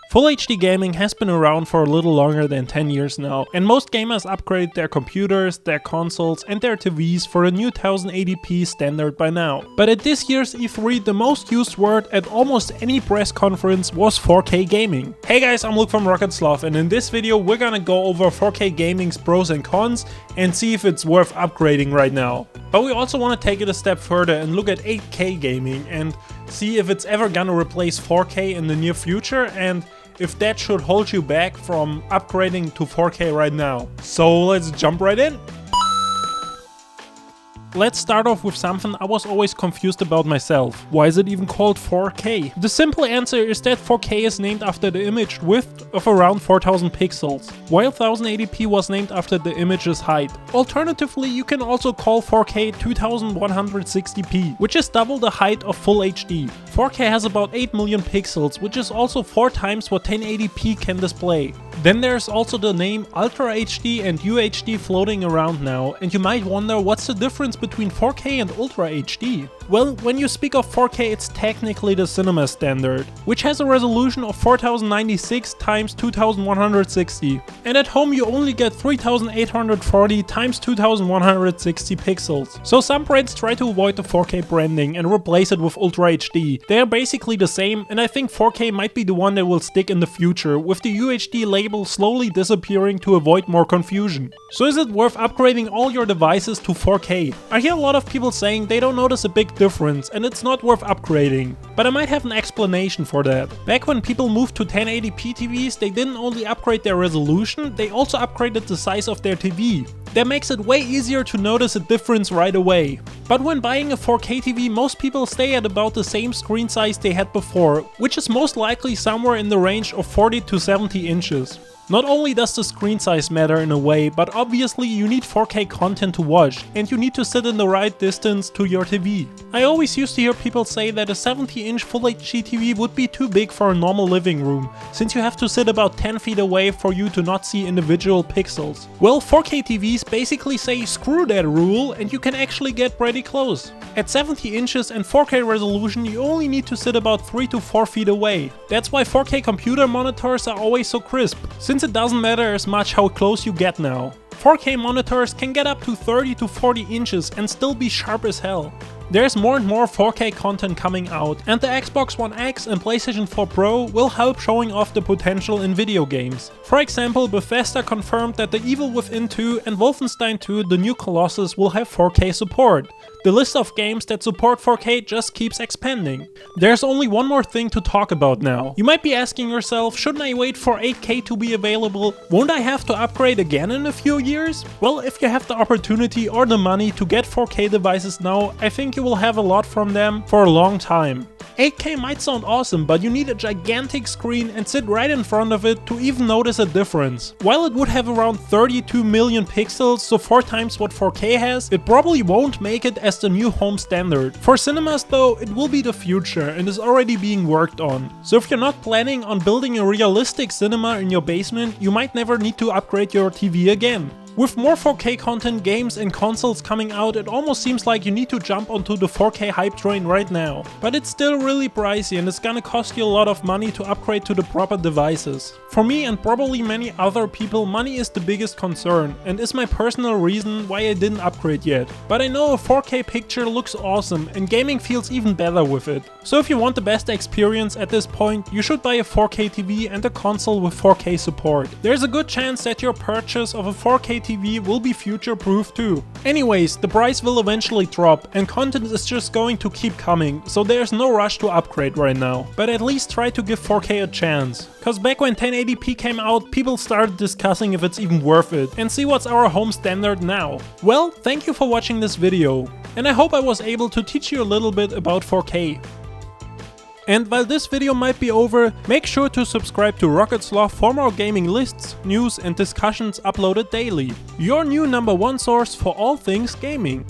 Full HD gaming has been around for a little longer than 10 years now, and most gamers upgrade their computers, their consoles and their TVs for a new 1080p standard by now. But at this year's E3, the most used word at almost any press conference was 4K gaming. Hey guys, I'm Luke from Sloth, and in this video we're gonna go over 4K gaming's pros and cons and see if it's worth upgrading right now. But we also want to take it a step further and look at 8K gaming and see if it's ever gonna replace 4K in the near future and if that should hold you back from upgrading to 4K right now. So let's jump right in. Let's start off with something I was always confused about myself. Why is it even called 4K? The simple answer is that 4K is named after the image width of around 4000 pixels, while 1080p was named after the image's height. Alternatively, you can also call 4K 2160p, which is double the height of Full HD. 4K has about 8 million pixels, which is also 4 times what 1080p can display. Then there's also the name Ultra HD and UHD floating around now, and you might wonder what's the difference between 4K and Ultra HD? Well, when you speak of 4K, it's technically the cinema standard, which has a resolution of 4096 x 2160, and at home you only get 3840 x 2160 pixels. So some brands try to avoid the 4K branding and replace it with Ultra HD. They are basically the same, and I think 4K might be the one that will stick in the future, with the UHD label slowly disappearing to avoid more confusion. So is it worth upgrading all your devices to 4K? I hear a lot of people saying they don't notice a big difference and it's not worth upgrading, but I might have an explanation for that. Back when people moved to 1080p TVs, they didn't only upgrade their resolution, they also upgraded the size of their TV. That makes it way easier to notice a difference right away. But when buying a 4K TV, most people stay at about the same screen size they had before, which is most likely somewhere in the range of 40 to 70 inches. Not only does the screen size matter in a way, but obviously you need 4K content to watch, and you need to sit in the right distance to your TV. I always used to hear people say that a 70-inch Full HD TV would be too big for a normal living room, since you have to sit about 10 feet away for you to not see individual pixels. Well, 4K TVs basically say screw that rule and you can actually get pretty close. At 70 inches and 4K resolution, you only need to sit about 3 to 4 feet away. That's why 4K computer monitors are always so crisp, since it doesn't matter as much how close you get now. 4K monitors can get up to 30 to 40 inches and still be sharp as hell. There's more and more 4K content coming out, and the Xbox One X and PlayStation 4 Pro will help showing off the potential in video games. For example, Bethesda confirmed that The Evil Within 2 and Wolfenstein 2 The New Colossus will have 4K support. The list of games that support 4K just keeps expanding. There's only one more thing to talk about now. You might be asking yourself, shouldn't I wait for 8K to be available? Won't I have to upgrade again in a few years? Well, if you have the opportunity or the money to get 4K devices now, I think you will have a lot from them for a long time. 8K might sound awesome, but you need a gigantic screen and sit right in front of it to even notice a difference. While it would have around 32 million pixels, so 4 times what 4K has, it probably won't make it as the new home standard. For cinemas though, it will be the future and is already being worked on. So if you're not planning on building a realistic cinema in your basement, you might never need to upgrade your TV again. With more 4K content, games and consoles coming out, it almost seems like you need to jump onto the 4K hype train right now. But it's still really pricey and it's gonna cost you a lot of money to upgrade to the proper devices. For me and probably many other people, money is the biggest concern and is my personal reason why I didn't upgrade yet. But I know a 4K picture looks awesome and gaming feels even better with it. So if you want the best experience at this point, you should buy a 4K TV and a console with 4K support. There's a good chance that your purchase of a 4K TV will be future-proof too. Anyways, the price will eventually drop and content is just going to keep coming, so there's no rush to upgrade right now. But at least try to give 4K a chance. Cause back when 1080p came out, people started discussing if it's even worth it, and see what's our home standard now. Well, thank you for watching this video, and I hope I was able to teach you a little bit about 4K. And while this video might be over, make sure to subscribe to Sloth for more gaming lists, news and discussions uploaded daily. Your new #1 source for all things gaming.